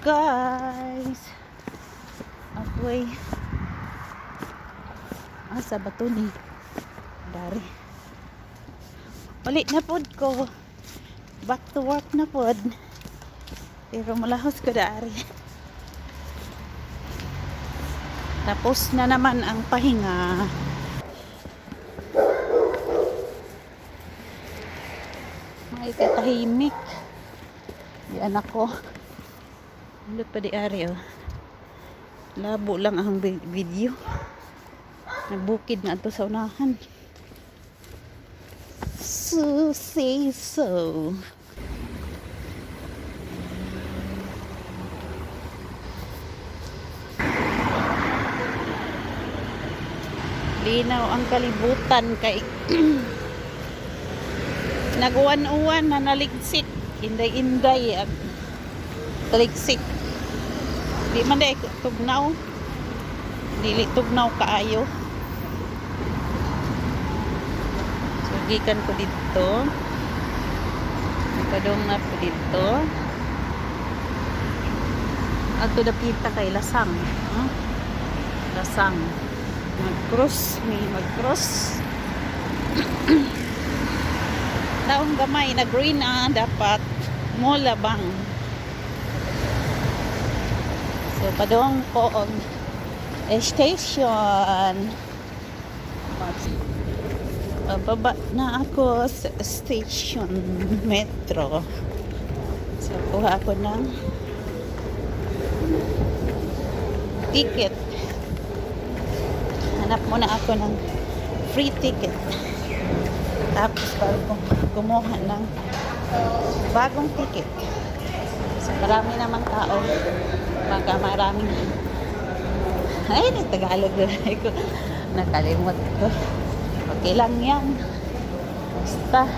guys. Ako'y asa ba to ni? Dari. Ulit na pod ko. Back to work na pod. Pero malahos ko dari. Tapos na naman ang pahinga. May katahimik. Yan ako. Hindi pa di ari oh. Labo lang ang video. Nagbukid na ito sa unahan. So say so. Linaw ang kalibutan kay naguwan-uwan na naligsik. Inday-inday ang taligsik. Di man day tugnaw. Dili tugnaw kaayo. So gikan ko dito. Padong na po dito. Ato dapita kay Lasang. Lasang. Mag-cross. May mag-cross. Taong gamay na green dapat mo labang. So padong ko on station. Pababa na ako sa station metro. So kuha ako ng ticket. Hanap muna ako ng free ticket. Tapos bago kumuha ng bagong ticket. So marami namang tao. Baka maraming ay, nagtagalog na ko. Nakalimot ko. Okay lang yan. Basta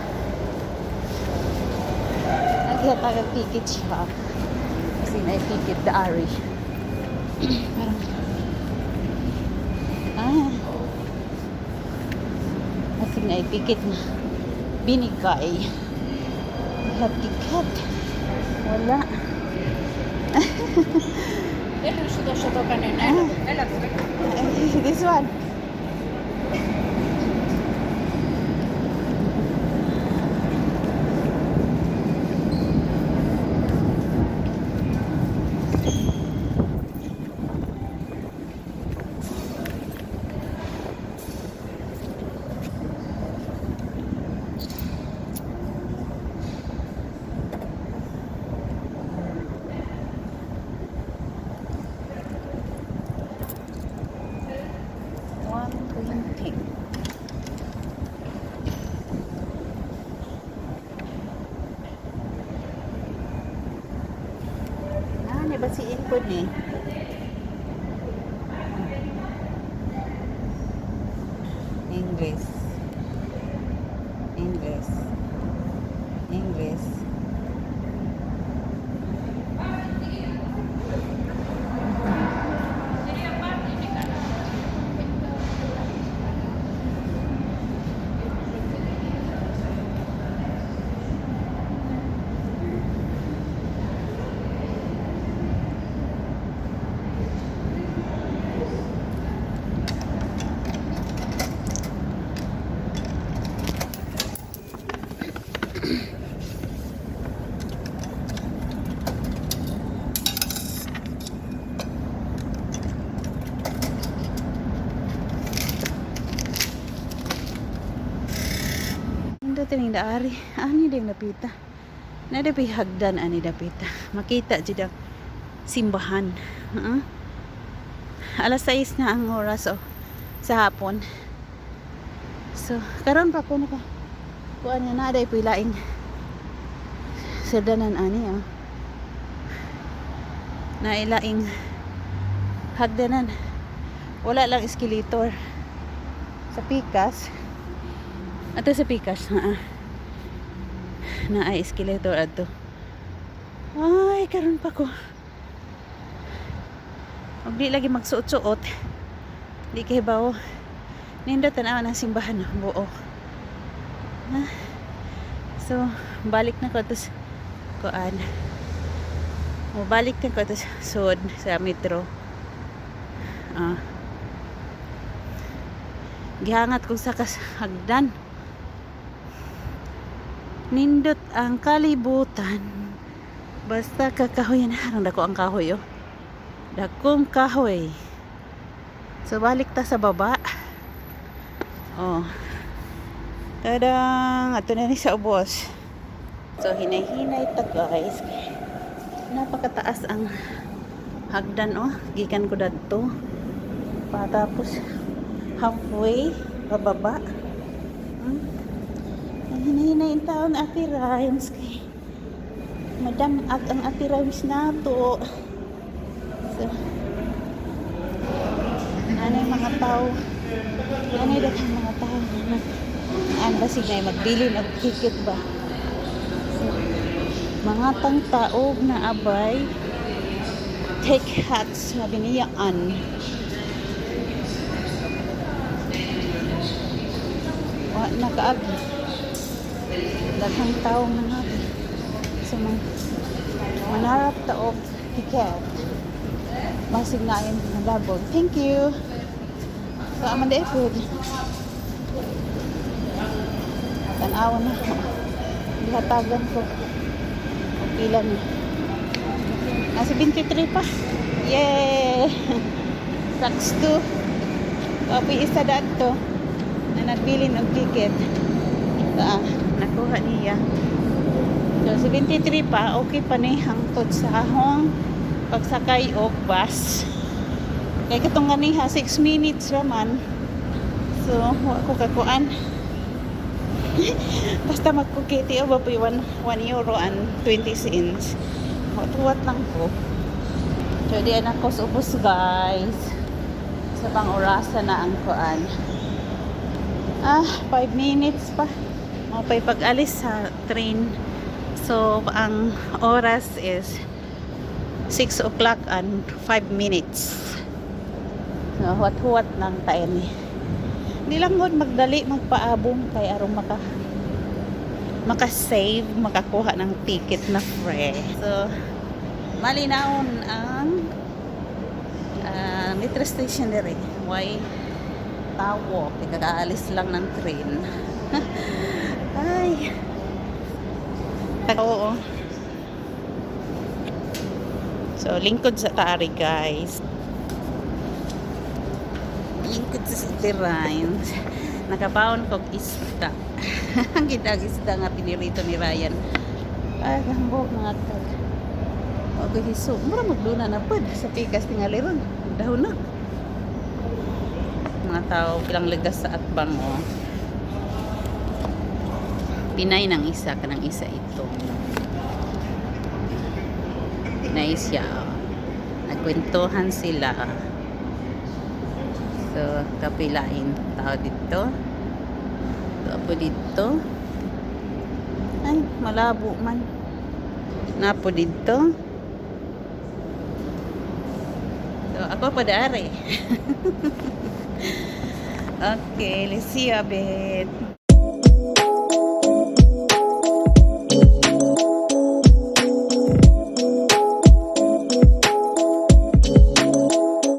nagkatagag ticket siya. Kasi na ticket daari. Parang kasi na ticket na binigay. Lahat ticket. Wala. This one. Basiin ko ni English tining daari ani ding napita na dapi hagdan ani dapita makita jud ang simbahan. Alas 6 na ang oras sa hapon. So karon pa ko naka kuan na day pilaing sedanan ani na ilaing hagdanan. Wala lang escalator sa Pikas. Ato sa Pikas na ay escalator ato. Ay karon pa ko. Og di lagi magsuot-suot. Di kay bawo. Nindot tanaw ng simbahan buo. So balik na ko tos kuan. Mabalik na ko ito sa sud sa metro. Gihangat ko sa hagdan. Nindot ang kalibutan. Basta kakahoy na. Harang dako ang kahoy, oh. Dakong kahoy. So, balik ta sa baba. Oh. Tadang! Ato na ni sa ubos. So, hinay-hinay ta, guys. Napakataas ang hagdan, oh. Gikan ko dadto. Patapos, halfway, bababa. Hinay-hinay ang taon Ate Rhymes. Madam at ang Ate Rhymes na to. So, nanay mga tao. Nanay daghang mga tao. Ang basig na magbili ng ticket ba? So, mga tang tao na abay take hats sabi niya nakaab daghang tao mga so manarap ta og ticket basig na ayon nalabog. Thank you. So amanda food tanaw na ihatagan ko og pila ni 23 pa. Yay! Sucks to. Kapi isa dato na nagbili ng ticket. Nakuha niya. So, 73 pa. Okay pa ni hangtod sa ahong pagsakay o bus. Kaya katong ganiha, 6 minutes raman. So, ako kakuan. Basta magkukiti o ba po 1 euro and 20 cents. Tuwat lang ko. So, diyan ako sa ubos, guys. Sa pang orasan na ang kuan. 5 minutes pa. Mapay pag-alis sa train. So, ang oras is 6 o'clock and 5 minutes. So, huwat-huwat lang tayo ni. Hindi lang mo magdali, magpaabong kay arong maka-save, makakuha ng ticket na free. So, malinawon ang metro station dire. Why tawo? Kagaalis lang ng train. Ay. Oo. So, lingkod sa Tari, guys. Lingkod sa City Lines. Nakabaon kog isda. Ang gitag isda nga pinirito ni Ryan. Ay, gambog mga tag. Okay, so, mura magluna na pod sa pikas tingali ron. Dahon na. Mga tao, bilang legas sa atbang, oh. Pinay ng isa, kanang isa ito. Pinay siya, oh. Nagkwentuhan sila. So, kapilain tao dito. Apo dito. Ay, malabo man. Napo dito. So, ako pa dari. Okay, let's see a bit.